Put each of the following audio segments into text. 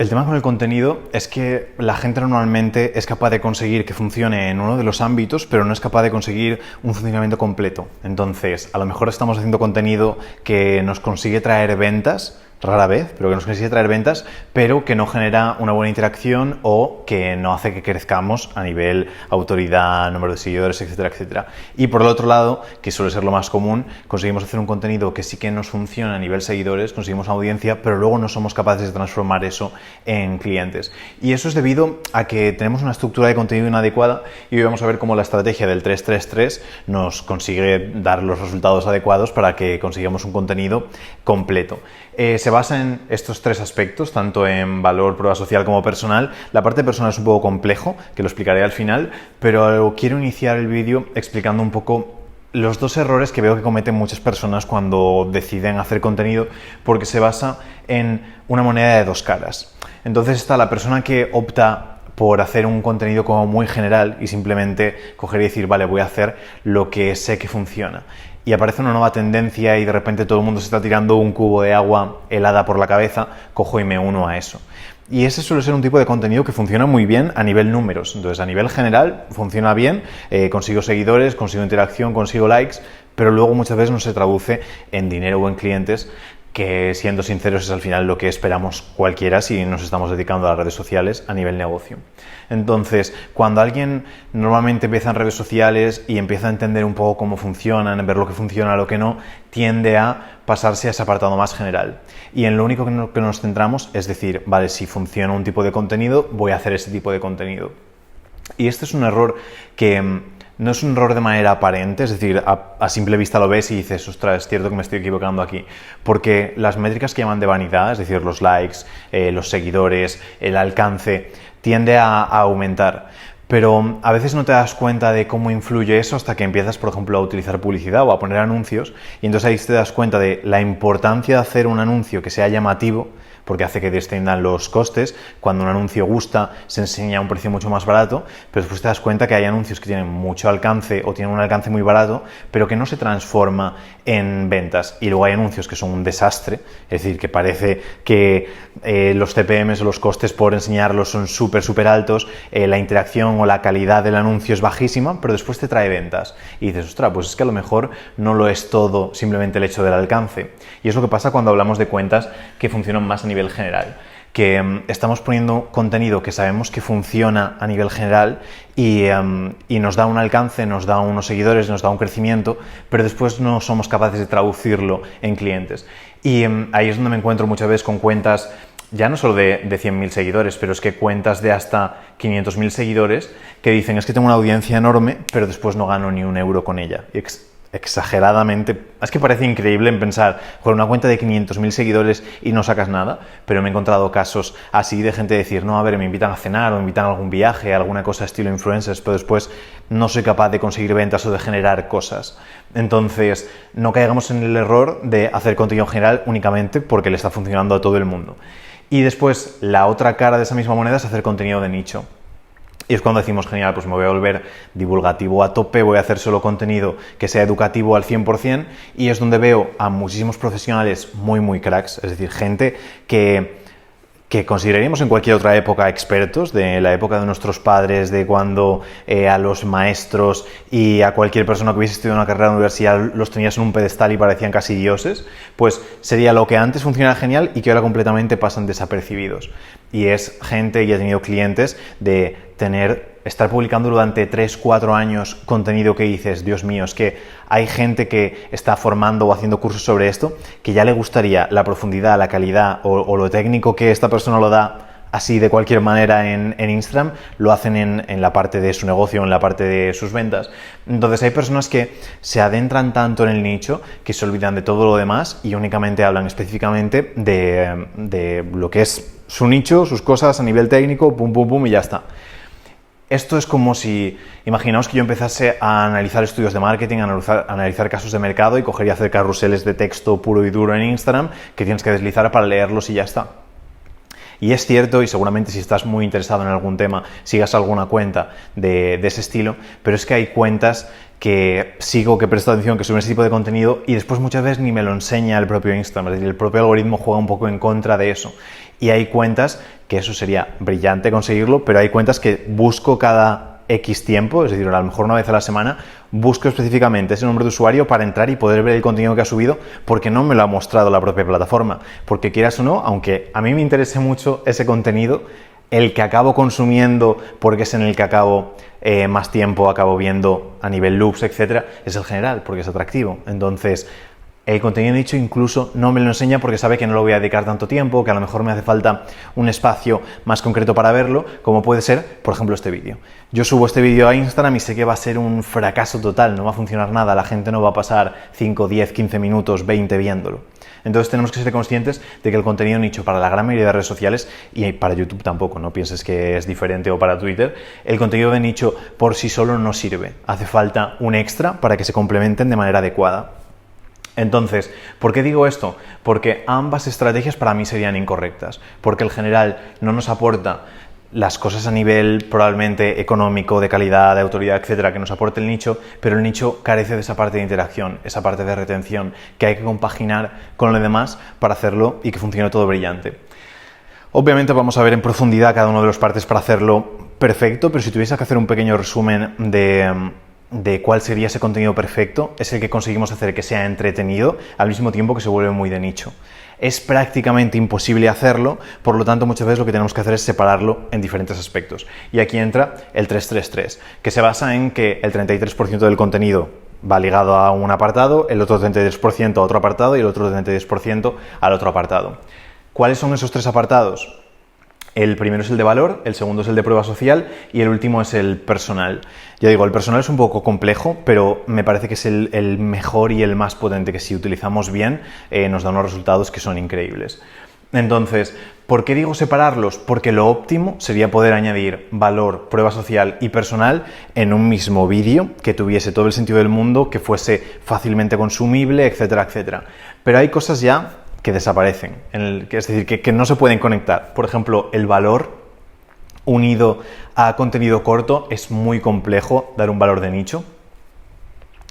El tema con el contenido es que la gente normalmente es capaz de conseguir que funcione en uno de los ámbitos, pero no es capaz de conseguir un funcionamiento completo. Entonces, a lo mejor estamos haciendo contenido que nos consigue traer ventas, rara vez, pero que nos consigue traer ventas, pero que no genera una buena interacción o que no hace que crezcamos a nivel autoridad, número de seguidores, etcétera, etcétera. Y por el otro lado, que suele ser lo más común, conseguimos hacer un contenido que sí que nos funciona a nivel seguidores, conseguimos audiencia, pero luego no somos capaces de transformar eso en clientes. Y eso es debido a que tenemos una estructura de contenido inadecuada y hoy vamos a ver cómo la estrategia del 3-3-3 nos consigue dar los resultados adecuados para que consigamos un contenido completo. Se basa en estos tres aspectos, tanto en valor, prueba social como personal. La parte personal es un poco complejo, que lo explicaré al final, pero quiero iniciar el vídeo explicando un poco los dos errores que veo que cometen muchas personas cuando deciden hacer contenido, porque se basa en una moneda de dos caras. Entonces está la persona que opta por hacer un contenido como muy general y simplemente coger y decir, vale, voy a hacer lo que sé que funciona. Y aparece una nueva tendencia y de repente todo el mundo se está tirando un cubo de agua helada por la cabeza, cojo y me uno a eso. Y ese suele ser un tipo de contenido que funciona muy bien a nivel números. Entonces, a nivel general, funciona bien, consigo seguidores, consigo interacción, consigo likes, pero luego muchas veces no se traduce en dinero o en clientes, que siendo sinceros es al final lo que esperamos cualquiera si nos estamos dedicando a las redes sociales a nivel negocio. Entonces, cuando alguien normalmente empieza en redes sociales y empieza a entender un poco cómo funcionan, ver lo que funciona, lo que no, tiende a pasarse a ese apartado más general. Y en lo único que nos centramos es decir, vale, si funciona un tipo de contenido, voy a hacer ese tipo de contenido. Y este es un error que no es un error de manera aparente, es decir, a simple vista lo ves y dices, ostras, es cierto que me estoy equivocando aquí, porque las métricas que llaman de vanidad, es decir, los likes, los seguidores, el alcance, tiende a aumentar. Pero a veces no te das cuenta de cómo influye eso hasta que empiezas, por ejemplo, a utilizar publicidad o a poner anuncios, y entonces ahí te das cuenta de la importancia de hacer un anuncio que sea llamativo, porque hace que desciendan los costes. Cuando un anuncio gusta, se enseña a un precio mucho más barato, pero después te das cuenta que hay anuncios que tienen mucho alcance o tienen un alcance muy barato, pero que no se transforma en ventas. Y luego hay anuncios que son un desastre, es decir, que parece que los CPMs o los costes por enseñarlos son súper altos, la interacción o la calidad del anuncio es bajísima, pero después te trae ventas. Y dices, ostras, pues es que a lo mejor no lo es todo simplemente el hecho del alcance. Y es lo que pasa cuando hablamos de cuentas que funcionan más a nivel general, que estamos poniendo contenido que sabemos que funciona a nivel general y nos da un alcance, nos da unos seguidores, nos da un crecimiento, pero después no somos capaces de traducirlo en clientes. Y ahí es donde me encuentro muchas veces con cuentas ya no solo de 100.000 seguidores, pero es que cuentas de hasta 500.000 seguidores que dicen, es que tengo una audiencia enorme, pero después no gano ni un euro con ella. Exageradamente, es que parece increíble en pensar, con una cuenta de 500.000 seguidores y no sacas nada, pero me he encontrado casos así de gente decir, no, a ver, me invitan a cenar o me invitan a algún viaje, alguna cosa estilo influencers, pero después no soy capaz de conseguir ventas o de generar cosas. Entonces, no caigamos en el error de hacer contenido general únicamente porque le está funcionando a todo el mundo. Y después, la otra cara de esa misma moneda es hacer contenido de nicho. Y es cuando decimos, genial, pues me voy a volver divulgativo a tope, voy a hacer solo contenido que sea educativo al 100%, y es donde veo a muchísimos profesionales muy cracks, es decir, gente que consideraríamos en cualquier otra época expertos, de la época de nuestros padres, de cuando a los maestros y a cualquier persona que hubiese estudiado una carrera de universidad los tenías en un pedestal y parecían casi dioses, pues sería lo que antes funcionaba genial y que ahora completamente pasan desapercibidos. Y es gente, y he tenido clientes, de estar publicando durante 3-4 años contenido que dices, Dios mío, es que hay gente que está formando o haciendo cursos sobre esto que ya le gustaría la profundidad, la calidad o lo técnico que esta persona lo da así de cualquier manera en Instagram, lo hacen en la parte de su negocio, en la parte de sus ventas. Entonces hay personas que se adentran tanto en el nicho que se olvidan de todo lo demás y únicamente hablan específicamente de lo que es su nicho, sus cosas a nivel técnico, pum y ya está. Esto es como si, imaginaos que yo empezase a analizar estudios de marketing, a analizar casos de mercado y cogería a hacer carruseles de texto puro y duro en Instagram que tienes que deslizar para leerlos y ya está. Y es cierto, y seguramente si estás muy interesado en algún tema, sigas alguna cuenta de ese estilo, pero es que hay cuentas que sigo, que presto atención, que suben ese tipo de contenido y después muchas veces ni me lo enseña el propio Instagram, es decir, el propio algoritmo juega un poco en contra de eso. Y hay cuentas que eso sería brillante conseguirlo, pero hay cuentas que busco cada X tiempo, es decir, a lo mejor una vez a la semana, busco específicamente ese nombre de usuario para entrar y poder ver el contenido que ha subido porque no me lo ha mostrado la propia plataforma. Porque quieras o no, aunque a mí me interese mucho ese contenido, el que acabo consumiendo porque es en el que acabo más tiempo, acabo viendo a nivel loops, etcétera, es el general, porque es atractivo. Entonces, el contenido dicho incluso no me lo enseña porque sabe que no lo voy a dedicar tanto tiempo, que a lo mejor me hace falta un espacio más concreto para verlo, como puede ser, por ejemplo, este vídeo. Yo subo este vídeo a Instagram y sé que va a ser un fracaso total, no va a funcionar nada, la gente no va a pasar 5, 10, 15 minutos, 20 viéndolo. Entonces tenemos que ser conscientes de que el contenido nicho para la gran mayoría de redes sociales, y para YouTube tampoco, no pienses que es diferente, o para Twitter, el contenido de nicho por sí solo no sirve. Hace falta un extra para que se complementen de manera adecuada. Entonces, ¿por qué digo esto? Porque ambas estrategias para mí serían incorrectas, porque el general no nos aporta las cosas a nivel probablemente económico, de calidad, de autoridad, etcétera, que nos aporte el nicho, pero el nicho carece de esa parte de interacción, esa parte de retención, que hay que compaginar con lo demás para hacerlo y que funcione todo brillante. Obviamente vamos a ver en profundidad cada uno de los partes para hacerlo perfecto, pero si tuviese que hacer un pequeño resumen de cuál sería ese contenido perfecto, es el que conseguimos hacer que sea entretenido al mismo tiempo que se vuelve muy de nicho. Es prácticamente imposible hacerlo, por lo tanto muchas veces lo que tenemos que hacer es separarlo en diferentes aspectos. Y aquí entra el 3-3-3, que se basa en que el 33% del contenido va ligado a un apartado, el otro 33% a otro apartado y el otro 33% al otro apartado. ¿Cuáles son esos tres apartados? El primero es el de valor, el segundo es el de prueba social y el último es el personal. Ya digo, el personal es un poco complejo, pero me parece que es el mejor y el más potente, que si utilizamos bien nos da unos resultados que son increíbles. Entonces, ¿por qué digo separarlos? Porque lo óptimo sería poder añadir valor, prueba social y personal en un mismo vídeo, que tuviese todo el sentido del mundo, que fuese fácilmente consumible, etcétera, etcétera. Pero hay cosas ya que desaparecen, es decir, que no se pueden conectar. Por ejemplo, el valor unido a contenido corto es muy complejo dar un valor de nicho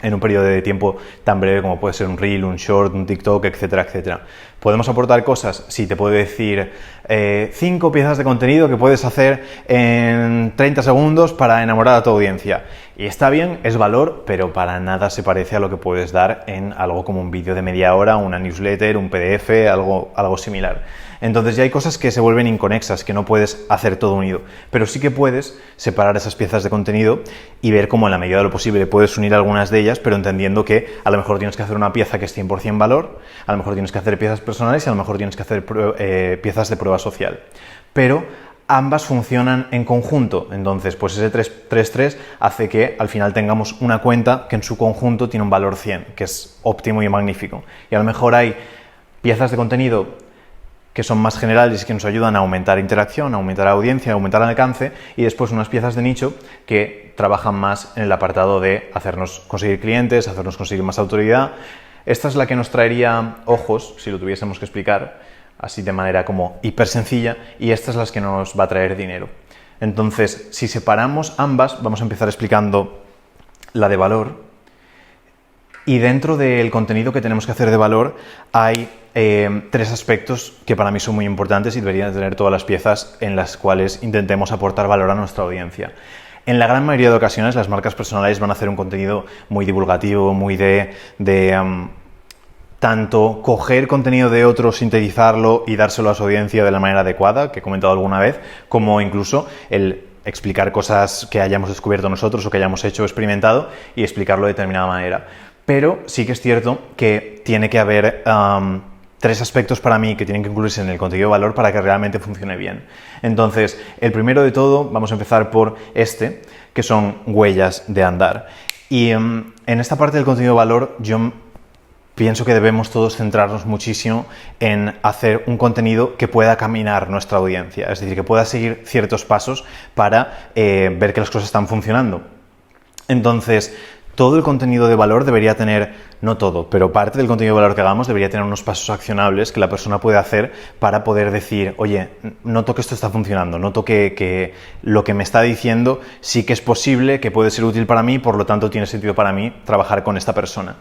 en un periodo de tiempo tan breve como puede ser un reel, un short, un TikTok, etcétera, etcétera. Podemos aportar cosas, sí, te puedo decir 5 piezas de contenido que puedes hacer en 30 segundos para enamorar a tu audiencia. Y está bien, es valor, pero para nada se parece a lo que puedes dar en algo como un vídeo de media hora, una newsletter, un PDF, algo similar. Entonces ya hay cosas que se vuelven inconexas, que no puedes hacer todo unido, pero sí que puedes separar esas piezas de contenido y ver cómo en la medida de lo posible puedes unir algunas de ellas, pero entendiendo que a lo mejor tienes que hacer una pieza que es 100% valor, a lo mejor tienes que hacer piezas personales y a lo mejor tienes que hacer piezas de prueba social. Pero ambas funcionan en conjunto, entonces pues ese 3-3 hace que al final tengamos una cuenta que en su conjunto tiene un valor 100, que es óptimo y magnífico. Y a lo mejor hay piezas de contenido que son más generales y que nos ayudan a aumentar interacción, a aumentar audiencia, a aumentar alcance, y después unas piezas de nicho que trabajan más en el apartado de hacernos conseguir clientes, hacernos conseguir más autoridad. Esta es la que nos traería ojos, si lo tuviésemos que explicar, así de manera como hiper sencilla, y esta es la que nos va a traer dinero. Entonces, si separamos ambas, vamos a empezar explicando la de valor, y dentro del contenido que tenemos que hacer de valor hay 3 aspectos que para mí son muy importantes y deberían tener todas las piezas en las cuales intentemos aportar valor a nuestra audiencia. En la gran mayoría de ocasiones las marcas personales van a hacer un contenido muy divulgativo, muy tanto coger contenido de otro, sintetizarlo y dárselo a su audiencia de la manera adecuada, que he comentado alguna vez, como incluso el explicar cosas que hayamos descubierto nosotros o que hayamos hecho o experimentado y explicarlo de determinada manera. Pero sí que es cierto que tiene que haber 3 aspectos para mí que tienen que incluirse en el contenido de valor para que realmente funcione bien. Entonces, el primero de todo, vamos a empezar por que son huellas de andar. Y en esta parte del contenido de valor, yo pienso que debemos todos centrarnos muchísimo en hacer un contenido que pueda caminar nuestra audiencia, es decir, que pueda seguir ciertos pasos para ver que las cosas están funcionando. Entonces, todo el contenido de valor debería tener, no todo, pero parte del contenido de valor que hagamos debería tener unos pasos accionables que la persona puede hacer para poder decir, oye, noto que esto está funcionando, noto que lo que me está diciendo sí que es posible, que puede ser útil para mí, por lo tanto tiene sentido para mí trabajar con esta persona.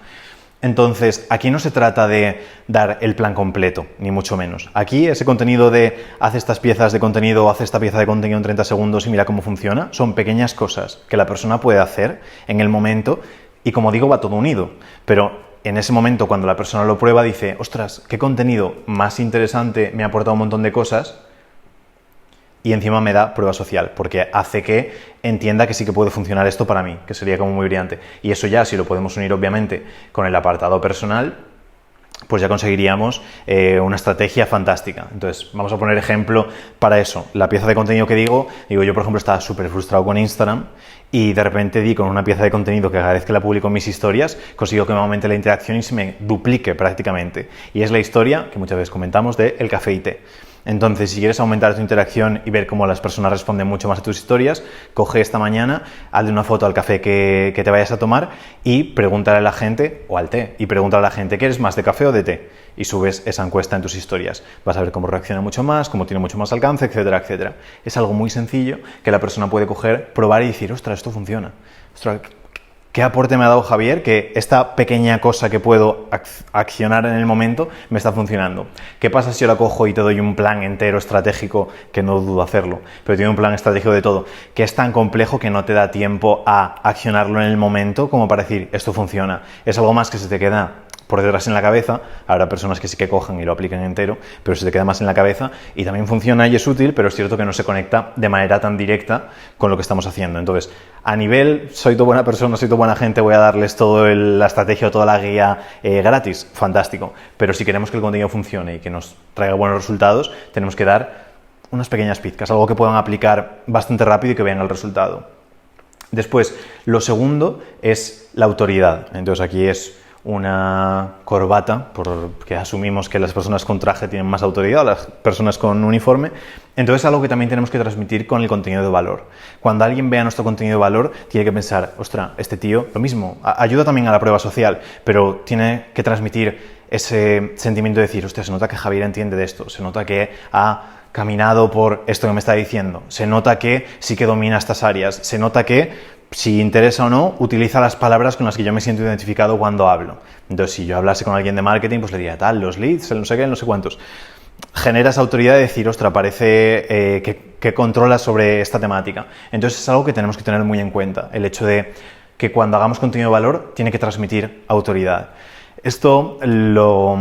Entonces, aquí no se trata de dar el plan completo, ni mucho menos. Aquí ese contenido de haz estas piezas de contenido, haz esta pieza de contenido en 30 segundos y mira cómo funciona, son pequeñas cosas que la persona puede hacer en el momento y, como digo, va todo unido. Pero en ese momento, cuando la persona lo prueba, dice, ostras, qué contenido más interesante, me ha aportado un montón de cosas y encima me da prueba social, porque hace que entienda que sí que puede funcionar esto para mí, que sería como muy brillante. Y eso ya, si lo podemos unir obviamente con el apartado personal, pues ya conseguiríamos una estrategia fantástica. Entonces, vamos a poner ejemplo para eso. La pieza de contenido que digo, yo por ejemplo estaba súper frustrado con Instagram y de repente di con una pieza de contenido que cada vez que la publico en mis historias, consigo que me aumente la interacción y se me duplique prácticamente. Y es la historia que muchas veces comentamos de el café y té. Entonces, si quieres aumentar tu interacción y ver cómo las personas responden mucho más a tus historias, coge esta mañana, hazle una foto al café que te vayas a tomar y pregúntale a la gente, o al té, y pregúntale a la gente, ¿quieres más de café o de té? Y subes esa encuesta en tus historias. Vas a ver cómo reacciona mucho más, cómo tiene mucho más alcance, etcétera, etcétera. Es algo muy sencillo que la persona puede coger, probar y decir, ostras, esto funciona. Ostras, ¿qué aporte me ha dado Javier? Que esta pequeña cosa que puedo accionar en el momento me está funcionando. ¿Qué pasa si yo la cojo y te doy un plan entero estratégico, que no dudo hacerlo, pero tiene un plan estratégico de todo, que es tan complejo que no te da tiempo a accionarlo en el momento como para decir, esto funciona? Es algo más que se te queda por detrás en la cabeza. Habrá personas que sí que cojan y lo apliquen entero, pero se te queda más en la cabeza y también funciona y es útil, pero es cierto que no se conecta de manera tan directa con lo que estamos haciendo. Entonces, a nivel, soy tu buena persona, soy tu buena gente, voy a darles toda la estrategia o toda la guía gratis, fantástico. Pero si queremos que el contenido funcione y que nos traiga buenos resultados, tenemos que dar unas pequeñas pizcas, algo que puedan aplicar bastante rápido y que vean el resultado. Después, lo segundo es la autoridad. Entonces, aquí es una corbata, porque asumimos que las personas con traje tienen más autoridad, las personas con uniforme. Entonces es algo que también tenemos que transmitir con el contenido de valor. Cuando alguien vea nuestro contenido de valor, tiene que pensar, ostras, este tío, lo mismo, ayuda también a la prueba social, pero tiene que transmitir ese sentimiento de decir, ostras, se nota que Javier entiende de esto, se nota que ha caminado por esto que me está diciendo, se nota que sí que domina estas áreas, se nota que, si interesa o no, utiliza las palabras con las que yo me siento identificado cuando hablo. Entonces, si yo hablase con alguien de marketing, pues le diría tal, los leads, el no sé qué, no sé cuántos. Generas autoridad de decir, ostras, parece que controlas sobre esta temática. Entonces, es algo que tenemos que tener muy en cuenta, el hecho de que cuando hagamos contenido de valor, tiene que transmitir autoridad. Esto lo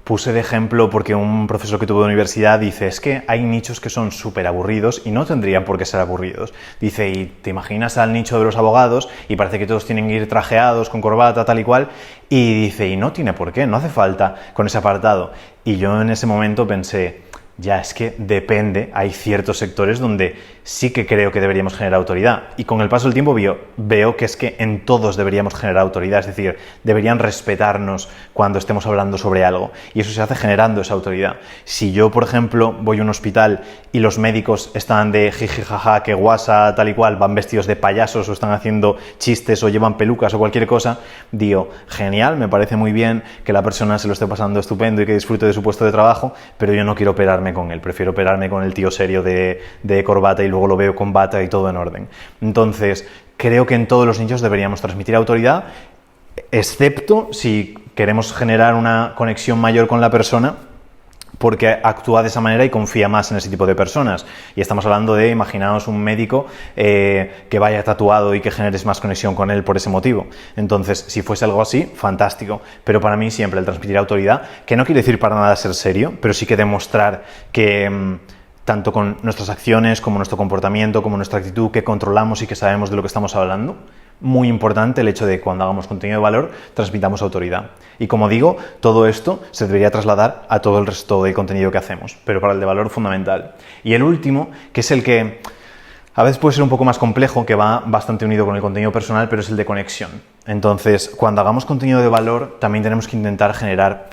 puse de ejemplo porque un profesor que tuve de universidad dice, es que hay nichos que son súper aburridos y no tendrían por qué ser aburridos. Dice, y te imaginas al nicho de los abogados y parece que todos tienen que ir trajeados, con corbata, tal y cual, y dice, y no tiene por qué, no hace falta con ese apartado. Y yo en ese momento pensé, ya, es que depende, hay ciertos sectores donde sí que creo que deberíamos generar autoridad y con el paso del tiempo veo que es que en todos deberíamos generar autoridad, es decir, deberían respetarnos cuando estemos hablando sobre algo y eso se hace generando esa autoridad. Si yo, por ejemplo, voy a un hospital y los médicos están de jiji jaja, que guasa, tal y cual, van vestidos de payasos o están haciendo chistes o llevan pelucas o cualquier cosa, digo, genial, me parece muy bien que la persona se lo esté pasando estupendo y que disfrute de su puesto de trabajo, pero yo no quiero operarme con él, prefiero operarme con el tío serio de corbata y luego lo veo con bata y todo en orden. Entonces, creo que en todos los nichos deberíamos transmitir autoridad, excepto si queremos generar una conexión mayor con la persona porque actúa de esa manera y confía más en ese tipo de personas. Y estamos hablando de, imaginaos un médico que vaya tatuado y que generes más conexión con él por ese motivo. Entonces, si fuese algo así, fantástico. Pero para mí siempre el transmitir autoridad, que no quiere decir para nada ser serio, pero sí que demostrar que tanto con nuestras acciones, como nuestro comportamiento, como nuestra actitud, que controlamos y que sabemos de lo que estamos hablando. Muy importante el hecho de que cuando hagamos contenido de valor transmitamos autoridad. Y como digo, todo esto se debería trasladar a todo el resto del contenido que hacemos, pero para el de valor fundamental. Y el último, que es el que a veces puede ser un poco más complejo, que va bastante unido con el contenido personal, pero es el de conexión. Entonces, cuando hagamos contenido de valor, también tenemos que intentar generar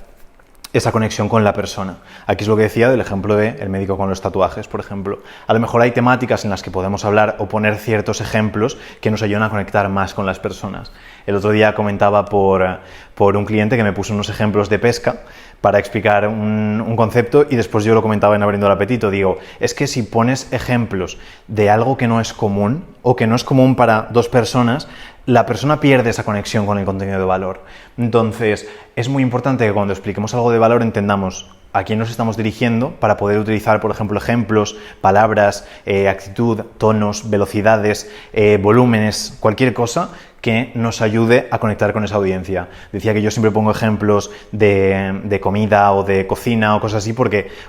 esa conexión con la persona. Aquí es lo que decía del ejemplo del médico con los tatuajes, por ejemplo. A lo mejor hay temáticas en las que podemos hablar o poner ciertos ejemplos que nos ayudan a conectar más con las personas. El otro día comentaba por un cliente que me puso unos ejemplos de pesca para explicar un concepto y después yo lo comentaba en Abriendo el Apetito. Digo, es que si pones ejemplos de algo que no es común o que no es común para dos personas, la persona pierde esa conexión con el contenido de valor. Entonces, es muy importante que cuando expliquemos algo de valor entendamos a quién nos estamos dirigiendo para poder utilizar, por ejemplo, ejemplos, palabras, actitud, tonos, velocidades, volúmenes, cualquier cosa que nos ayude a conectar con esa audiencia. Decía que yo siempre pongo ejemplos de comida o de cocina o cosas así,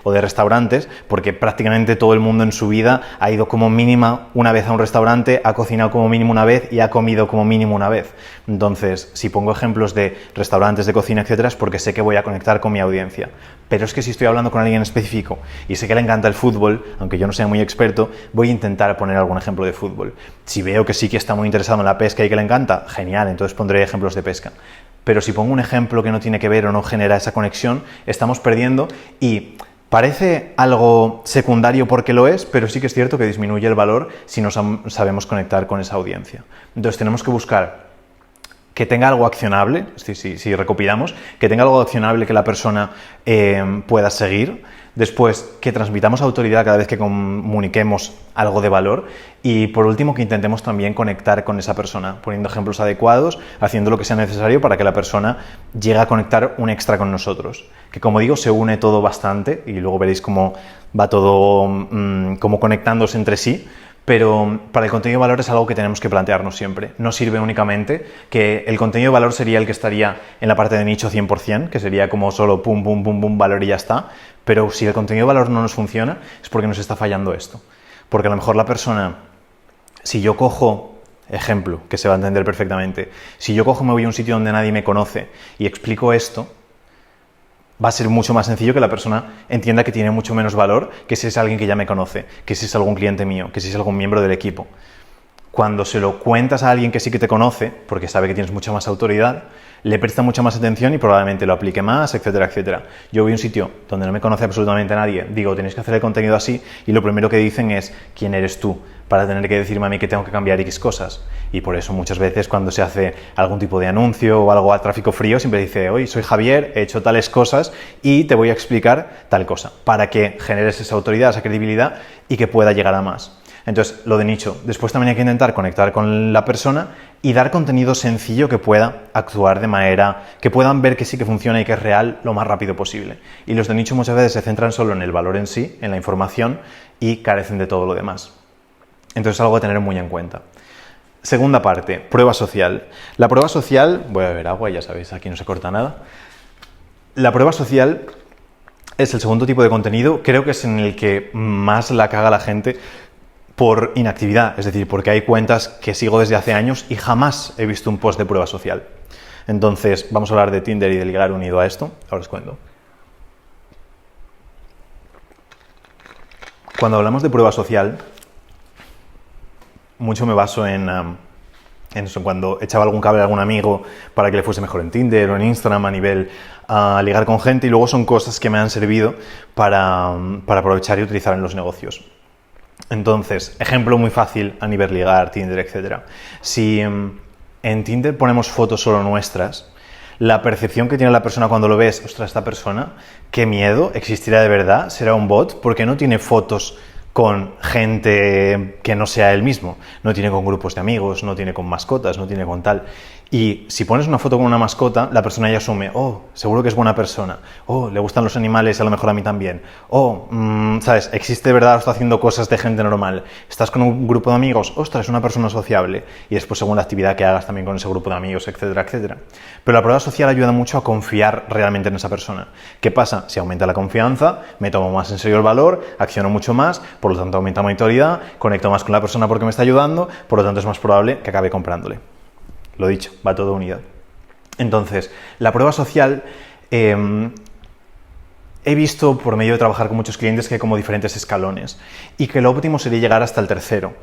o de restaurantes, porque prácticamente todo el mundo en su vida ha ido como mínima una vez a un restaurante, ha cocinado como mínimo una vez y ha comido como mínimo una vez. Entonces, si pongo ejemplos de restaurantes, de cocina, etcétera, es porque sé que voy a conectar con mi audiencia. Pero es que si estoy hablando con alguien específico y sé que le encanta el fútbol, aunque yo no sea muy experto, voy a intentar poner algún ejemplo de fútbol. Si veo que sí que está muy interesado en la pesca y que le encanta, genial, entonces pondré ejemplos de pesca. Pero si pongo un ejemplo que no tiene que ver o no genera esa conexión, estamos perdiendo y parece algo secundario porque lo es, pero sí que es cierto que disminuye el valor si no sabemos conectar con esa audiencia. Entonces tenemos que buscar que tenga algo accionable, si recopilamos, que tenga algo accionable que la persona pueda seguir. Después, que transmitamos autoridad cada vez que comuniquemos algo de valor. Y por último, que intentemos también conectar con esa persona, poniendo ejemplos adecuados, haciendo lo que sea necesario para que la persona llegue a conectar un extra con nosotros. Que como digo, se une todo bastante y luego veréis cómo va todo como conectándose entre sí. Pero para el contenido de valor es algo que tenemos que plantearnos siempre. No sirve únicamente que el contenido de valor sería el que estaría en la parte de nicho 100%, que sería como solo pum, pum, pum, pum, valor y ya está. Pero si el contenido de valor no nos funciona, es porque nos está fallando esto. Porque a lo mejor la persona, si yo cojo, ejemplo, que se va a entender perfectamente, si yo cojo, me voy a un sitio donde nadie me conoce y explico esto, va a ser mucho más sencillo que la persona entienda que tiene mucho menos valor que si es alguien que ya me conoce, que si es algún cliente mío, que si es algún miembro del equipo. Cuando se lo cuentas a alguien que sí que te conoce, porque sabe que tienes mucha más autoridad, le presta mucha más atención y probablemente lo aplique más, etcétera, etcétera. Yo voy a un sitio donde no me conoce absolutamente nadie, digo, tenéis que hacer el contenido así, y lo primero que dicen es, ¿quién eres tú? Para tener que decirme a mí que tengo que cambiar X cosas. Y por eso muchas veces cuando se hace algún tipo de anuncio o algo a tráfico frío, siempre dice, hoy soy Javier, he hecho tales cosas y te voy a explicar tal cosa, para que generes esa autoridad, esa credibilidad y que pueda llegar a más. Entonces, lo de nicho. Después también hay que intentar conectar con la persona y dar contenido sencillo que pueda actuar de manera que puedan ver que sí que funciona y que es real lo más rápido posible. Y los de nicho muchas veces se centran solo en el valor en sí, en la información, y carecen de todo lo demás. Entonces, es algo a tener muy en cuenta. Segunda parte, prueba social. La prueba social, voy a beber agua, ya sabéis, aquí no se corta nada. La prueba social es el segundo tipo de contenido, creo que es en el que más la caga la gente por inactividad, es decir, porque hay cuentas que sigo desde hace años y jamás he visto un post de prueba social. Entonces, vamos a hablar de Tinder y de ligar unido a esto. Ahora os cuento. Cuando hablamos de prueba social, mucho me baso en eso, cuando echaba algún cable a algún amigo para que le fuese mejor en Tinder o en Instagram a nivel ligar con gente, y luego son cosas que me han servido para aprovechar y utilizar en los negocios. Entonces, ejemplo muy fácil a nivel ligar, Tinder, etc. Si en Tinder ponemos fotos solo nuestras, la percepción que tiene la persona cuando lo ves, ostras, esta persona, qué miedo, existirá de verdad, será un bot, porque no tiene fotos con gente que no sea él mismo, no tiene con grupos de amigos, no tiene con mascotas, no tiene con tal. Y si pones una foto con una mascota, la persona ya asume, oh, seguro que es buena persona, oh, le gustan los animales, a lo mejor a mí también, oh, ¿sabes? Existe de verdad, está haciendo cosas de gente normal, estás con un grupo de amigos, ostras, es una persona sociable, y después según la actividad que hagas también con ese grupo de amigos, etcétera, etcétera. Pero la prueba social ayuda mucho a confiar realmente en esa persona. ¿Qué pasa? Si aumenta la confianza, me tomo más en serio el valor, acciono mucho más, por lo tanto aumenta mi autoridad, conecto más con la persona porque me está ayudando, por lo tanto es más probable que acabe comprándole. Lo dicho, va todo unido. Entonces, la prueba social, he visto por medio de trabajar con muchos clientes que hay como diferentes escalones y que lo óptimo sería llegar hasta el tercero.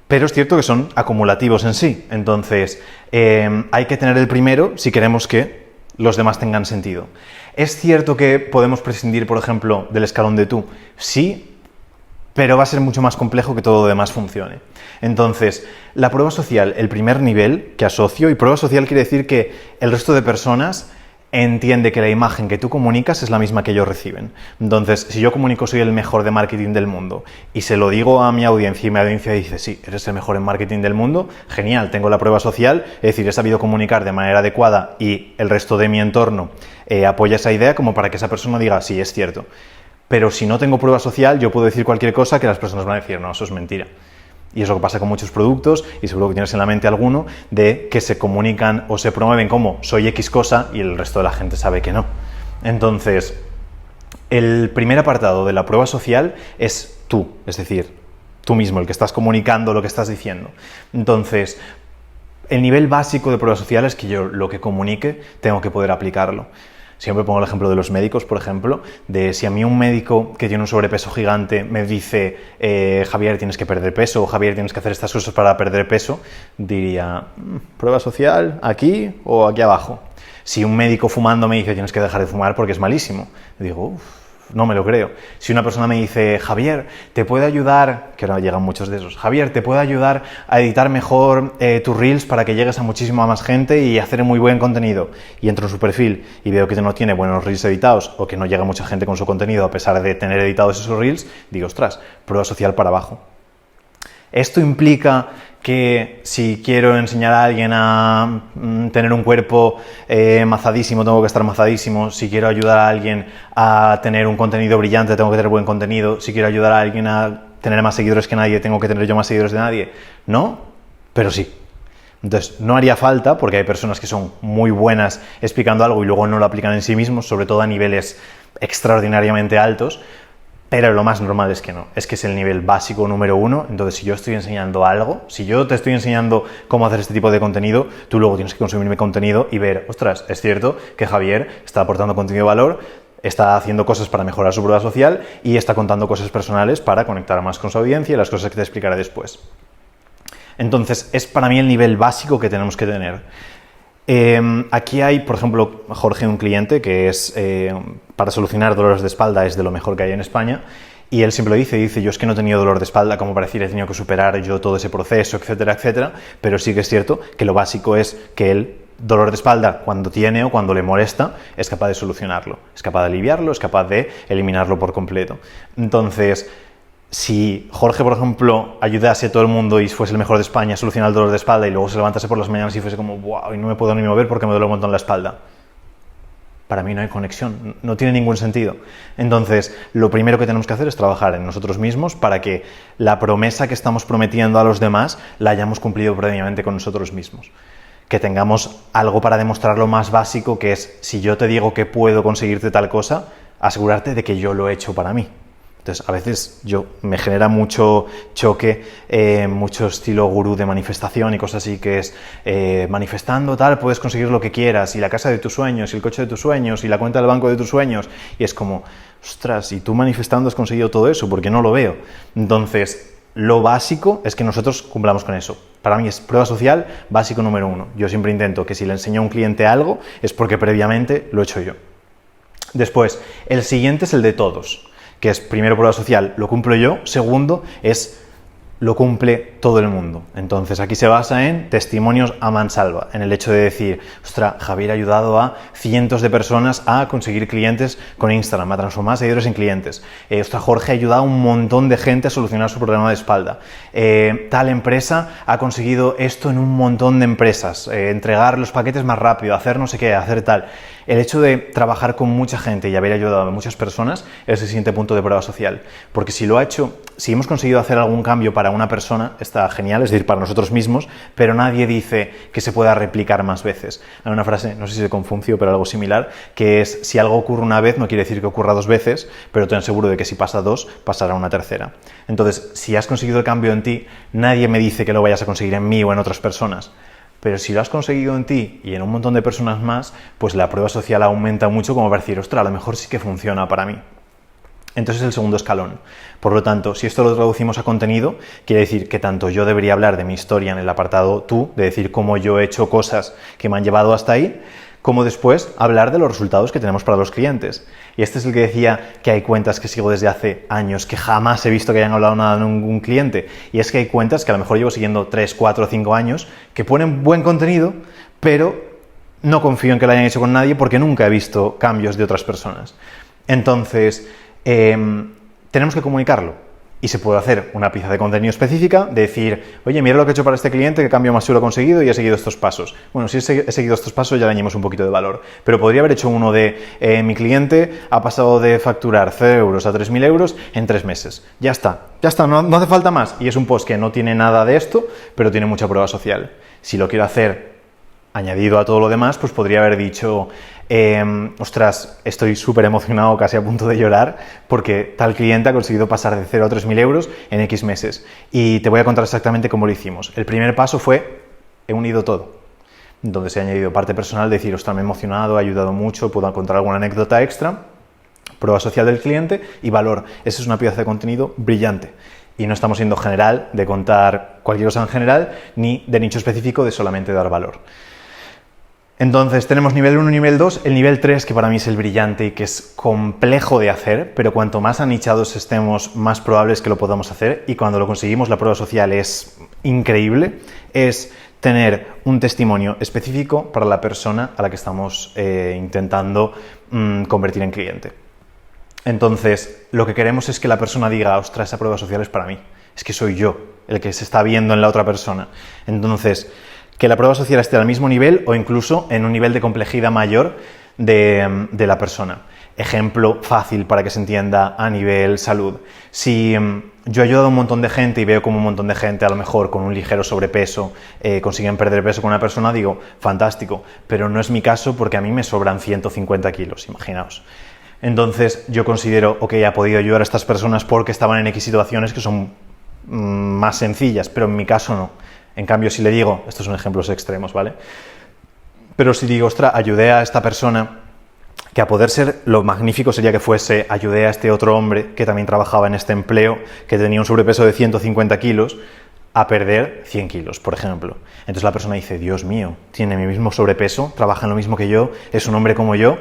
Pero es cierto que son acumulativos en sí. Entonces, hay que tener el primero si queremos que los demás tengan sentido. ¿Es cierto que podemos prescindir, por ejemplo, del escalón de tú? Sí, pero va a ser mucho más complejo que todo lo demás funcione. Entonces, la prueba social, el primer nivel que asocio, y prueba social quiere decir que el resto de personas entiende que la imagen que tú comunicas es la misma que ellos reciben. Entonces, si yo comunico soy el mejor de marketing del mundo y se lo digo a mi audiencia y mi audiencia dice, sí, eres el mejor en marketing del mundo, genial, tengo la prueba social, es decir, he sabido comunicar de manera adecuada y el resto de mi entorno apoya esa idea como para que esa persona diga, sí, es cierto. Pero si no tengo prueba social, yo puedo decir cualquier cosa que las personas van a decir, no, eso es mentira. Y es lo que pasa con muchos productos, y seguro que tienes en la mente alguno, de que se comunican o se promueven como soy X cosa y el resto de la gente sabe que no. Entonces, el primer apartado de la prueba social es tú, es decir, tú mismo, el que estás comunicando lo que estás diciendo. Entonces, el nivel básico de prueba social es que yo lo que comunique tengo que poder aplicarlo. Siempre pongo el ejemplo de los médicos, por ejemplo, de si a mí un médico que tiene un sobrepeso gigante me dice Javier, tienes que perder peso, o Javier, tienes que hacer estas cosas para perder peso, diría, ¿prueba social aquí o aquí abajo? Si un médico fumando me dice tienes que dejar de fumar porque es malísimo, digo, no me lo creo. Si una persona me dice, Javier, te puede ayudar, que ahora llegan muchos de esos, Javier, te puede ayudar a editar mejor tus reels para que llegues a muchísima más gente y hacer muy buen contenido, y entro en su perfil y veo que no tiene buenos reels editados o que no llega mucha gente con su contenido a pesar de tener editados esos reels, digo, ostras, prueba social para abajo. Esto implica que si quiero enseñar a alguien a tener un cuerpo mazadísimo, tengo que estar mazadísimo. Si quiero ayudar a alguien a tener un contenido brillante, tengo que tener buen contenido. Si quiero ayudar a alguien a tener más seguidores que nadie, tengo que tener yo más seguidores de nadie. No, pero sí. Entonces, no haría falta, porque hay personas que son muy buenas explicando algo y luego no lo aplican en sí mismos, sobre todo a niveles extraordinariamente altos. Pero lo más normal es que no, es que es el nivel básico número 1, entonces si yo estoy enseñando algo, si yo te estoy enseñando cómo hacer este tipo de contenido, tú luego tienes que consumir mi contenido y ver, ostras, es cierto que Javier está aportando contenido de valor, está haciendo cosas para mejorar su prueba social y está contando cosas personales para conectar más con su audiencia y las cosas que te explicaré después. Entonces, es para mí el nivel básico que tenemos que tener. Aquí hay, por ejemplo, Jorge, un cliente que es para solucionar dolores de espalda, es de lo mejor que hay en España, y él siempre lo dice, yo es que no he tenido dolor de espalda como para decir he tenido que superar yo todo ese proceso, etcétera, etcétera, pero sí que es cierto que lo básico es que él, dolor de espalda, cuando tiene o cuando le molesta, es capaz de solucionarlo, es capaz de aliviarlo, es capaz de eliminarlo por completo. Entonces, si Jorge, por ejemplo, ayudase a todo el mundo y fuese el mejor de España a solucionar el dolor de espalda y luego se levantase por las mañanas y fuese como wow, y no me puedo ni mover porque me duele un montón la espalda, para mí no hay conexión, no tiene ningún sentido. Entonces, lo primero que tenemos que hacer es trabajar en nosotros mismos para que la promesa que estamos prometiendo a los demás la hayamos cumplido previamente con nosotros mismos. Que tengamos algo para demostrar lo más básico, que es, si yo te digo que puedo conseguirte tal cosa, asegurarte de que yo lo he hecho para mí. Entonces, a veces me genera mucho choque, mucho estilo gurú de manifestación y cosas así, que es manifestando tal, puedes conseguir lo que quieras, y la casa de tus sueños, y el coche de tus sueños, y la cuenta del banco de tus sueños, y es como, ostras, y tú manifestando has conseguido todo eso, porque no lo veo. Entonces, lo básico es que nosotros cumplamos con eso. Para mí es prueba social básico número 1. Yo siempre intento que si le enseño a un cliente algo, es porque previamente lo he hecho yo. Después, el siguiente es el de todos, que es primero prueba social, lo cumplo yo, segundo es lo cumple todo el mundo. Entonces aquí se basa en testimonios a mansalva, en el hecho de decir, ostras, Javier ha ayudado a cientos de personas a conseguir clientes con Instagram, a transformar seguidores en clientes. Ostras, Jorge ha ayudado a un montón de gente a solucionar su problema de espalda. Tal empresa ha conseguido esto en un montón de empresas, entregar los paquetes más rápido, hacer no sé qué, hacer tal. El hecho de trabajar con mucha gente y haber ayudado a muchas personas es el siguiente punto de prueba social. Porque si hemos conseguido hacer algún cambio para una persona, está genial, es decir, para nosotros mismos, pero nadie dice que se pueda replicar más veces. Hay una frase, no sé si de Confucio, pero algo similar, que es, si algo ocurre una vez no quiere decir que ocurra 2 veces, pero ten seguro de que si pasa 2, pasará una tercera. Entonces, si has conseguido el cambio en ti, nadie me dice que lo vayas a conseguir en mí o en otras personas. Pero si lo has conseguido en ti y en un montón de personas más, pues la prueba social aumenta mucho como para decir, ostras, a lo mejor sí que funciona para mí. Entonces es el segundo escalón. Por lo tanto, si esto lo traducimos a contenido, quiere decir que tanto yo debería hablar de mi historia en el apartado tú, de decir cómo yo he hecho cosas que me han llevado hasta ahí, como después hablar de los resultados que tenemos para los clientes. Y este es el que decía que hay cuentas que sigo desde hace años, que jamás he visto que hayan hablado nada de ningún cliente. Y es que hay cuentas que a lo mejor llevo siguiendo 3, 4, 5 años, que ponen buen contenido, pero no confío en que lo hayan hecho con nadie porque nunca he visto cambios de otras personas. Entonces, tenemos que comunicarlo. Y se puede hacer una pieza de contenido específica, de decir, oye, mira lo que he hecho para este cliente, qué cambio más chulo he conseguido y he seguido estos pasos. Bueno, si he seguido estos pasos ya le añadimos un poquito de valor. Pero podría haber hecho uno de, mi cliente ha pasado de facturar 0 euros a 3.000 euros en 3 meses. Ya está, no hace falta más. Y es un post que no tiene nada de esto, pero tiene mucha prueba social. Si lo quiero hacer añadido a todo lo demás, pues podría haber dicho, ostras, estoy súper emocionado, casi a punto de llorar, porque tal cliente ha conseguido pasar de 0 a 3.000 euros en X meses. Y te voy a contar exactamente cómo lo hicimos. El primer paso fue, he unido todo. Entonces he añadido parte personal, decir, ostras, me he emocionado, ha ayudado mucho, puedo contar alguna anécdota extra, prueba social del cliente y valor. Esa es una pieza de contenido brillante. Y no estamos siendo general de contar cualquier cosa en general, ni de nicho específico de solamente dar valor. Entonces tenemos nivel 1 y nivel 2, el nivel 3 que para mí es el brillante y que es complejo de hacer, pero cuanto más anichados estemos, más probable es que lo podamos hacer y cuando lo conseguimos la prueba social es increíble, es tener un testimonio específico para la persona a la que estamos intentando convertir en cliente. Entonces lo que queremos es que la persona diga, ostras, esa prueba social es para mí, es que soy yo el que se está viendo en la otra persona. Entonces, que la prueba social esté al mismo nivel o incluso en un nivel de complejidad mayor de la persona. Ejemplo fácil para que se entienda a nivel salud. Si yo he ayudado a un montón de gente y veo como un montón de gente a lo mejor con un ligero sobrepeso consiguen perder peso con una persona, digo, fantástico, pero no es mi caso porque a mí me sobran 150 kilos, imaginaos. Entonces yo considero, ok, he podido ayudar a estas personas porque estaban en X situaciones que son más sencillas, pero en mi caso no. En cambio, si le digo, estos son ejemplos extremos, ¿vale? Pero si digo, ostras, ayudé a esta persona, que a poder ser, lo magnífico sería que fuese, ayudé a este otro hombre que también trabajaba en este empleo, que tenía un sobrepeso de 150 kilos, a perder 100 kilos, por ejemplo. Entonces la persona dice, Dios mío, tiene mi mismo sobrepeso, trabaja en lo mismo que yo, es un hombre como yo,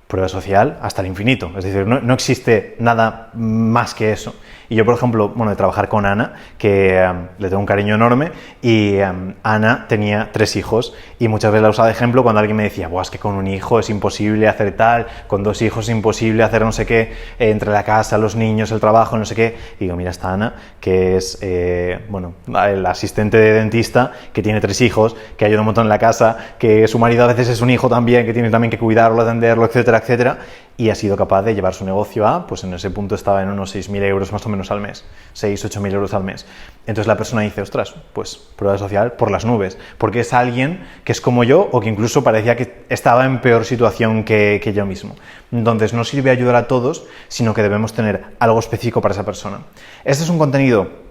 prueba social hasta el infinito. Es decir, no existe nada más que eso. Y yo, por ejemplo, de trabajar con Ana, que le tengo un cariño enorme, y Ana tenía 3 hijos, y muchas veces la usaba de ejemplo cuando alguien me decía, buah, es que con un hijo es imposible hacer tal, con 2 hijos es imposible hacer no sé qué, entre la casa, los niños, el trabajo, no sé qué. Y digo, mira, está Ana, que es, el asistente de dentista, que tiene 3 hijos, que ayuda un montón en la casa, que su marido a veces es un hijo también, que tiene también que cuidarlo, atenderlo, etcétera, etcétera, y ha sido capaz de llevar su negocio a, pues en ese punto estaba en unos 6.000 euros más o menos al mes, 6.000 8.000 euros al mes. Entonces la persona dice, ostras, pues prueba social por las nubes, porque es alguien que es como yo o que incluso parecía que estaba en peor situación que yo mismo. Entonces no sirve ayudar a todos, sino que debemos tener algo específico para esa persona. Este es un contenido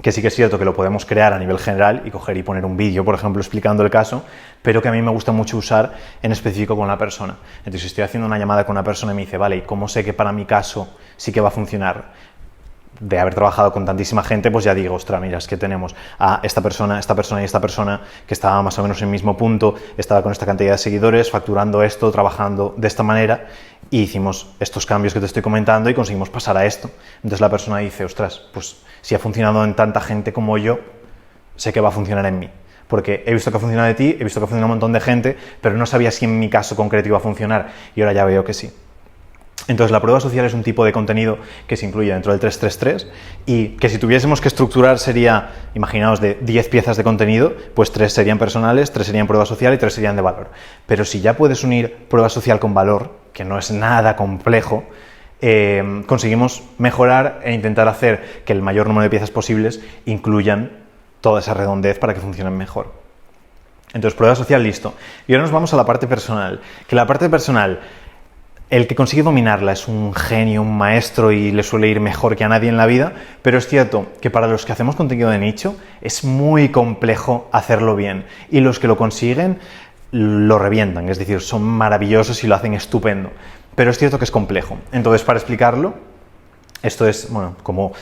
que sí que es cierto que lo podemos crear a nivel general y coger y poner un vídeo, por ejemplo, explicando el caso, pero que a mí me gusta mucho usar en específico con la persona. Entonces, si estoy haciendo una llamada con una persona y me dice, vale, ¿y cómo sé que para mi caso sí que va a funcionar? De haber trabajado con tantísima gente, pues ya digo, ostras, mira, es que tenemos a esta persona y esta persona que estaba más o menos en el mismo punto, estaba con esta cantidad de seguidores, facturando esto, trabajando de esta manera, y hicimos estos cambios que te estoy comentando y conseguimos pasar a esto. Entonces la persona dice, ostras, pues si ha funcionado en tanta gente como yo, sé que va a funcionar en mí. Porque he visto que ha funcionado de ti, he visto que ha funcionado un montón de gente, pero no sabía si en mi caso concreto iba a funcionar, y ahora ya veo que sí. Entonces la prueba social es un tipo de contenido que se incluye dentro del 333 y que si tuviésemos que estructurar sería, imaginaos, de 10 piezas de contenido, pues 3 serían personales, 3 serían prueba social y 3 serían de valor. Pero si ya puedes unir prueba social con valor, que no es nada complejo, conseguimos mejorar e intentar hacer que el mayor número de piezas posibles incluyan toda esa redondez para que funcionen mejor. Entonces, prueba social, listo. Y ahora nos vamos a la parte personal. Que la parte personal, el que consigue dominarla es un genio, un maestro y le suele ir mejor que a nadie en la vida, pero es cierto que para los que hacemos contenido de nicho es muy complejo hacerlo bien y los que lo consiguen lo revientan, es decir, son maravillosos y lo hacen estupendo, pero es cierto que es complejo. Entonces, para explicarlo, esto es, como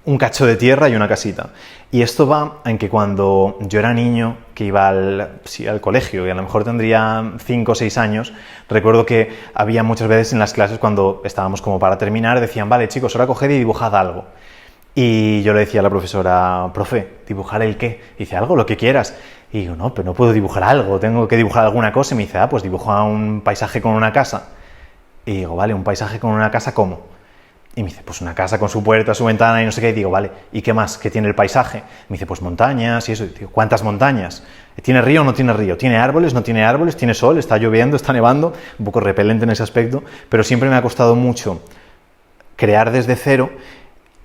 un cacho de tierra y una casita. Y esto va en que cuando yo era niño, que iba al colegio, y a lo mejor tendría 5 o 6 años, recuerdo que había muchas veces en las clases cuando estábamos como para terminar, decían, vale chicos, ahora coged y dibujad algo. Y yo le decía a la profesora, profe, ¿dibujar el qué? Y dice, algo, lo que quieras. Y digo, no, pero no puedo dibujar algo, tengo que dibujar alguna cosa. Y me dice, pues dibuja un paisaje con una casa. Y digo, vale, ¿un paisaje con una casa cómo? Y me dice, pues una casa con su puerta, su ventana y no sé qué. Y digo, vale, ¿y qué más? ¿Qué tiene el paisaje? Me dice, pues montañas y eso. Y digo, ¿cuántas montañas? ¿Tiene río o no tiene río? ¿Tiene árboles? ¿No tiene árboles? ¿Tiene sol? ¿Está lloviendo? ¿Está nevando? Un poco repelente en ese aspecto, pero siempre me ha costado mucho crear desde cero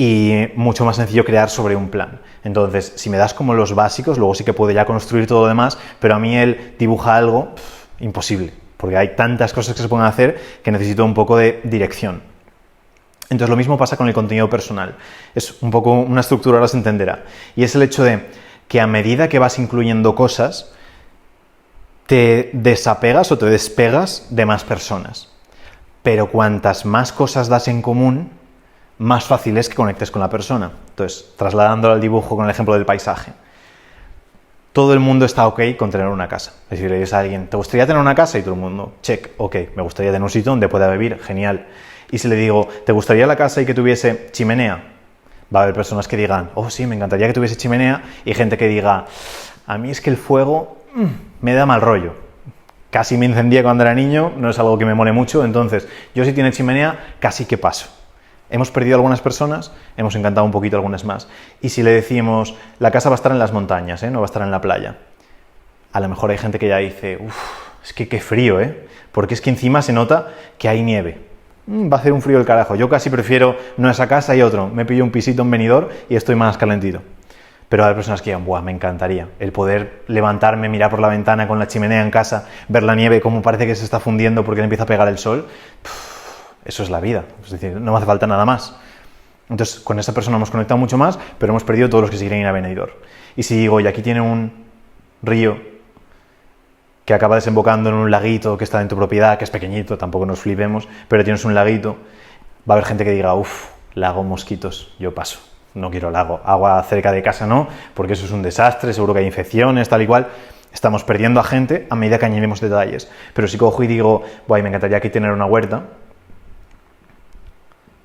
y mucho más sencillo crear sobre un plan. Entonces, si me das como los básicos, luego sí que puedo ya construir todo lo demás, pero a mí el dibuja algo, imposible, porque hay tantas cosas que se pueden hacer que necesito un poco de dirección. Entonces lo mismo pasa con el contenido personal. Es un poco una estructura, ahora se entenderá. Y es el hecho de que a medida que vas incluyendo cosas, te desapegas o te despegas de más personas. Pero cuantas más cosas das en común, más fácil es que conectes con la persona. Entonces, trasladándolo al dibujo con el ejemplo del paisaje. Todo el mundo está ok con tener una casa. Es decir, le dices a alguien, ¿te gustaría tener una casa? Y todo el mundo, check, ok, me gustaría tener un sitio donde pueda vivir, genial. Y si le digo, ¿te gustaría la casa y que tuviese chimenea? Va a haber personas que digan, oh sí, me encantaría que tuviese chimenea, y gente que diga, a mí es que el fuego me da mal rollo. Casi me incendié cuando era niño, no es algo que me mole mucho, entonces yo si tiene chimenea, casi que paso. Hemos perdido algunas personas, hemos encantado un poquito algunas más. Y si le decimos, la casa va a estar en las montañas, no va a estar en la playa. A lo mejor hay gente que ya dice, es que qué frío, porque es que encima se nota que hay nieve. Va a hacer un frío del carajo. Yo casi prefiero no esa casa y otro. Me pillo un pisito en Benidorm y estoy más calentito. Pero hay personas que digan, buah, me encantaría el poder levantarme, mirar por la ventana con la chimenea en casa, ver la nieve como parece que se está fundiendo porque le empieza a pegar el sol. Eso es la vida. Es decir, no me hace falta nada más. Entonces, con esa persona hemos conectado mucho más, pero hemos perdido todos los que se quieren ir a Benidorm. Y si digo, y aquí tiene un río que acaba desembocando en un laguito que está en tu propiedad, que es pequeñito, tampoco nos flipemos, pero tienes un laguito, va a haber gente que diga, lago, mosquitos, yo paso, no quiero lago, agua cerca de casa no, porque eso es un desastre, seguro que hay infecciones, tal y cual. Estamos perdiendo a gente a medida que añadimos detalles. Pero si cojo y digo, me encantaría aquí tener una huerta,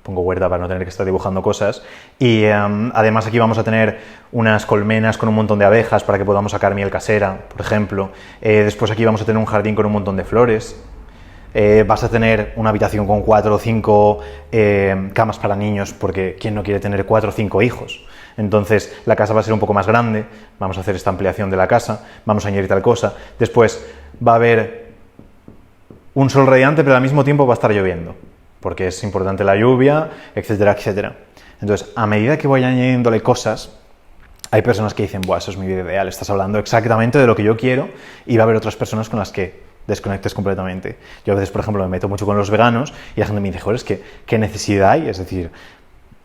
pongo huerta para no tener que estar dibujando cosas, y además aquí vamos a tener unas colmenas con un montón de abejas para que podamos sacar miel casera, por ejemplo. Después aquí vamos a tener un jardín con un montón de flores. Vas a tener una habitación con 4 o 5 camas para niños, porque ¿quién no quiere tener 4 o 5 hijos? Entonces la casa va a ser un poco más grande, vamos a hacer esta ampliación de la casa, vamos a añadir tal cosa. Después va a haber un sol radiante, pero al mismo tiempo va a estar lloviendo, porque es importante la lluvia, etcétera, etcétera. Entonces, a medida que voy añadiéndole cosas, hay personas que dicen, eso es mi vida ideal, estás hablando exactamente de lo que yo quiero, y va a haber otras personas con las que desconectes completamente. Yo a veces, por ejemplo, me meto mucho con los veganos, y la gente me dice, joder, es que, ¿qué necesidad hay? Es decir,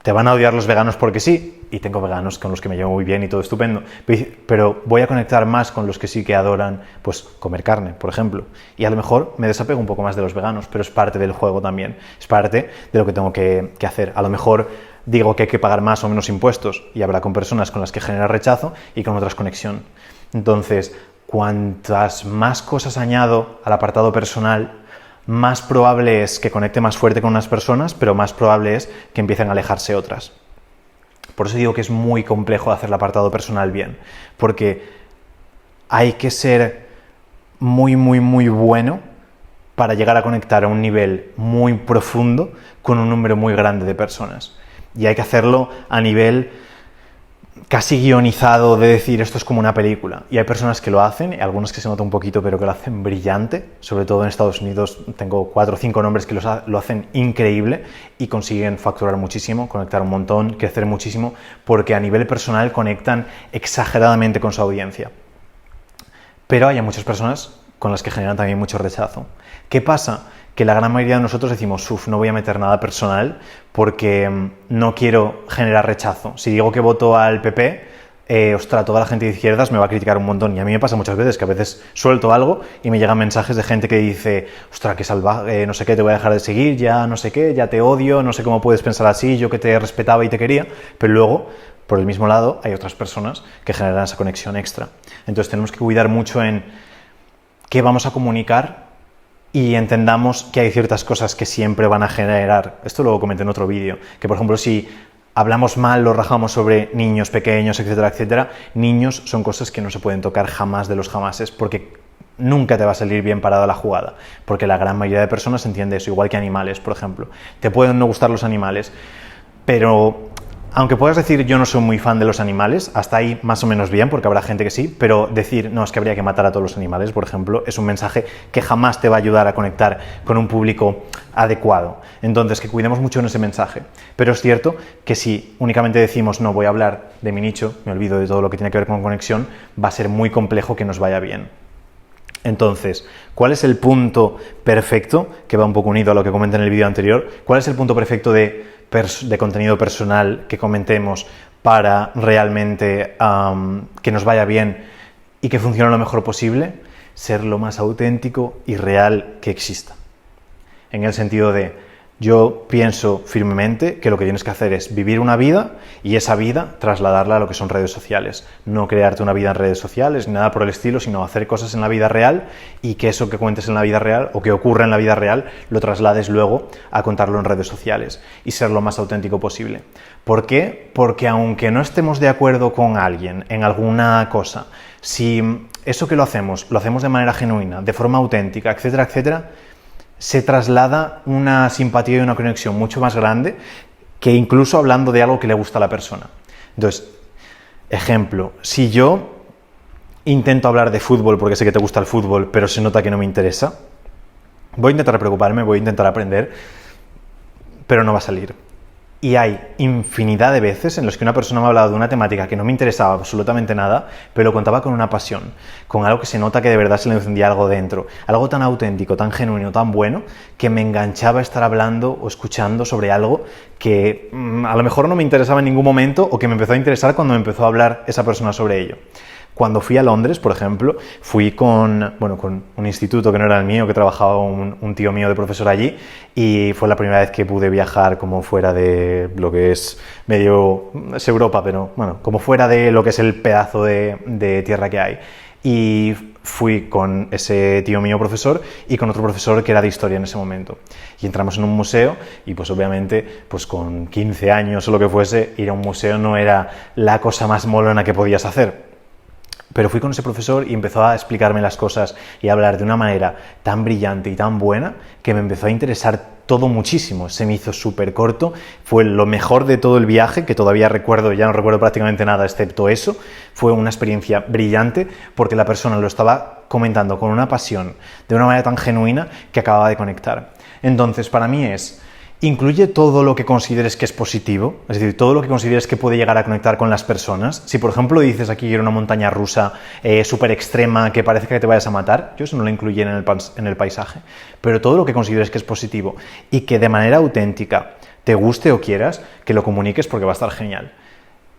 te van a odiar los veganos porque sí, y tengo veganos con los que me llevo muy bien y todo estupendo, pero voy a conectar más con los que sí que adoran, pues, comer carne, por ejemplo, y a lo mejor me desapego un poco más de los veganos, pero es parte del juego también, es parte de lo que tengo que hacer. A lo mejor digo que hay que pagar más o menos impuestos y habrá con personas con las que genera rechazo y con otras conexión. Entonces, cuantas más cosas añado al apartado personal, más probable es que conecte más fuerte con unas personas, pero más probable es que empiecen a alejarse otras. Por eso digo que es muy complejo hacer el apartado personal bien, porque hay que ser muy, muy, muy bueno para llegar a conectar a un nivel muy profundo con un número muy grande de personas. Y hay que hacerlo a nivel casi guionizado, de decir esto es como una película. Y hay personas que lo hacen, y algunos que se nota un poquito, pero que lo hacen brillante. Sobre todo en Estados Unidos tengo 4 o 5 nombres que lo hacen increíble y consiguen facturar muchísimo, conectar un montón, crecer muchísimo, porque a nivel personal conectan exageradamente con su audiencia. Pero hay muchas personas con las que generan también mucho rechazo. ¿Qué pasa? Que la gran mayoría de nosotros decimos, no voy a meter nada personal porque no quiero generar rechazo. Si digo que voto al PP, ostras, toda la gente de izquierdas me va a criticar un montón. Y a mí me pasa muchas veces que a veces suelto algo y me llegan mensajes de gente que dice, ostras, qué salvaje, no sé qué, te voy a dejar de seguir, ya no sé qué, ya te odio, no sé cómo puedes pensar así, yo que te respetaba y te quería, pero luego, por el mismo lado, hay otras personas que generan esa conexión extra. Entonces tenemos que cuidar mucho en qué vamos a comunicar y entendamos que hay ciertas cosas que siempre van a generar, esto lo comenté en otro vídeo, que por ejemplo si hablamos mal o rajamos sobre niños pequeños, etcétera, etcétera, niños son cosas que no se pueden tocar jamás de los jamases, porque nunca te va a salir bien parada la jugada, porque la gran mayoría de personas entiende eso, igual que animales, por ejemplo. Te pueden no gustar los animales, pero aunque puedas decir yo no soy muy fan de los animales, hasta ahí más o menos bien, porque habrá gente que sí, pero decir no, es que habría que matar a todos los animales, por ejemplo, es un mensaje que jamás te va a ayudar a conectar con un público adecuado. Entonces, que cuidemos mucho en ese mensaje. Pero es cierto que si únicamente decimos no, voy a hablar de mi nicho, me olvido de todo lo que tiene que ver con conexión, va a ser muy complejo que nos vaya bien. Entonces, ¿cuál es el punto perfecto, que va un poco unido a lo que comenté en el vídeo anterior? ¿Cuál es el punto perfecto de contenido personal que comentemos para realmente que nos vaya bien y que funcione lo mejor posible? Ser lo más auténtico y real que exista. En el sentido de, yo pienso firmemente que lo que tienes que hacer es vivir una vida y esa vida trasladarla a lo que son redes sociales. No crearte una vida en redes sociales ni nada por el estilo, sino hacer cosas en la vida real y que eso que cuentes en la vida real o que ocurra en la vida real lo traslades luego a contarlo en redes sociales y ser lo más auténtico posible. ¿Por qué? Porque aunque no estemos de acuerdo con alguien en alguna cosa, si eso que lo hacemos de manera genuina, de forma auténtica, etcétera, etcétera, se traslada una simpatía y una conexión mucho más grande que incluso hablando de algo que le gusta a la persona. Entonces, ejemplo, si yo intento hablar de fútbol porque sé que te gusta el fútbol, pero se nota que no me interesa, voy a intentar preocuparme, voy a intentar aprender, pero no va a salir. Y hay infinidad de veces en las que una persona me ha hablado de una temática que no me interesaba absolutamente nada, pero lo contaba con una pasión, con algo que se nota que de verdad se le encendía algo dentro, algo tan auténtico, tan genuino, tan bueno, que me enganchaba a estar hablando o escuchando sobre algo que a lo mejor no me interesaba en ningún momento o que me empezó a interesar cuando me empezó a hablar esa persona sobre ello. Cuando fui a Londres, por ejemplo, fui con un instituto que no era el mío, que trabajaba un tío mío de profesor allí, y fue la primera vez que pude viajar como fuera de lo que es es Europa, pero bueno, como fuera de lo que es el pedazo de tierra que hay. Y fui con ese tío mío profesor y con otro profesor que era de historia en ese momento. Y entramos en un museo y pues obviamente pues con 15 años o lo que fuese, ir a un museo no era la cosa más molona que podías hacer. Pero fui con ese profesor y empezó a explicarme las cosas y a hablar de una manera tan brillante y tan buena que me empezó a interesar todo muchísimo. Se me hizo súper corto, fue lo mejor de todo el viaje, que todavía recuerdo, ya no recuerdo prácticamente nada excepto eso. Fue una experiencia brillante porque la persona lo estaba comentando con una pasión, de una manera tan genuina que acababa de conectar. Entonces, para mí incluye todo lo que consideres que es positivo, es decir, todo lo que consideres que puede llegar a conectar con las personas. Si, por ejemplo, dices aquí quiero una montaña rusa súper extrema que parece que te vayas a matar, yo eso no lo incluye en el paisaje. Pero todo lo que consideres que es positivo y que de manera auténtica te guste o quieras, que lo comuniques porque va a estar genial.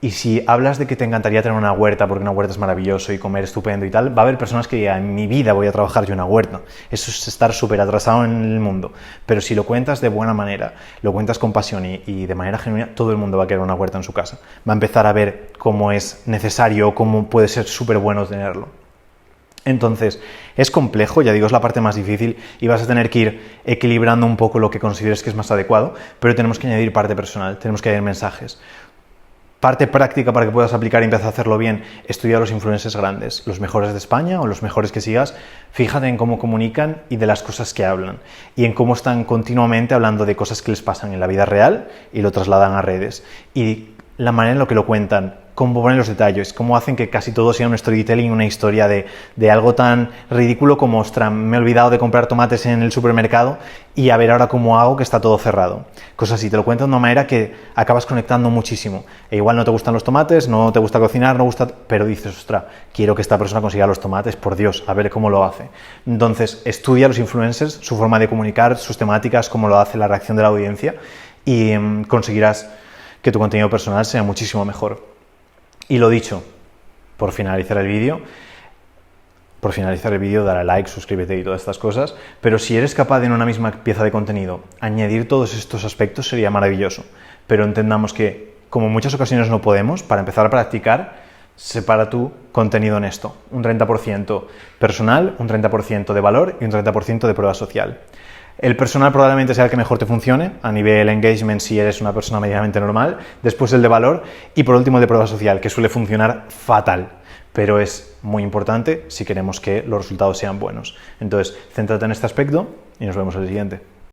Y si hablas de que te encantaría tener una huerta porque una huerta es maravilloso y comer estupendo y tal, va a haber personas que digan, en mi vida voy a trabajar yo en una huerta. Eso es estar súper atrasado en el mundo. Pero si lo cuentas de buena manera, lo cuentas con pasión y de manera genuina, todo el mundo va a querer una huerta en su casa. Va a empezar a ver cómo es necesario o cómo puede ser súper bueno tenerlo. Entonces, es complejo, ya digo, es la parte más difícil y vas a tener que ir equilibrando un poco lo que consideres que es más adecuado, pero tenemos que añadir parte personal, tenemos que añadir mensajes. Parte práctica para que puedas aplicar y empezar a hacerlo bien, estudia a los influencers grandes, los mejores de España o los mejores que sigas, fíjate en cómo comunican y de las cosas que hablan y en cómo están continuamente hablando de cosas que les pasan en la vida real y lo trasladan a redes y la manera en la que lo cuentan, cómo ponen los detalles, cómo hacen que casi todo sea un storytelling, una historia de algo tan ridículo como, ostras, me he olvidado de comprar tomates en el supermercado y a ver ahora cómo hago que está todo cerrado. Cosas así, te lo cuentan de una manera que acabas conectando muchísimo. E igual no te gustan los tomates, no te gusta cocinar, pero dices, ostras, quiero que esta persona consiga los tomates, por Dios, a ver cómo lo hace. Entonces, estudia a los influencers, su forma de comunicar, sus temáticas, cómo lo hace, la reacción de la audiencia y conseguirás que tu contenido personal sea muchísimo mejor. Y lo dicho, por finalizar el vídeo. Por finalizar el vídeo, dale a like, suscríbete y todas estas cosas, pero si eres capaz de en una misma pieza de contenido añadir todos estos aspectos sería maravilloso. Pero entendamos que, como en muchas ocasiones no podemos, para empezar a practicar, separa tu contenido en esto. Un 30% personal, un 30% de valor y un 30% de prueba social. El personal probablemente sea el que mejor te funcione, a nivel engagement si eres una persona medianamente normal, después el de valor y por último el de prueba social, que suele funcionar fatal, pero es muy importante si queremos que los resultados sean buenos. Entonces, céntrate en este aspecto y nos vemos en el siguiente.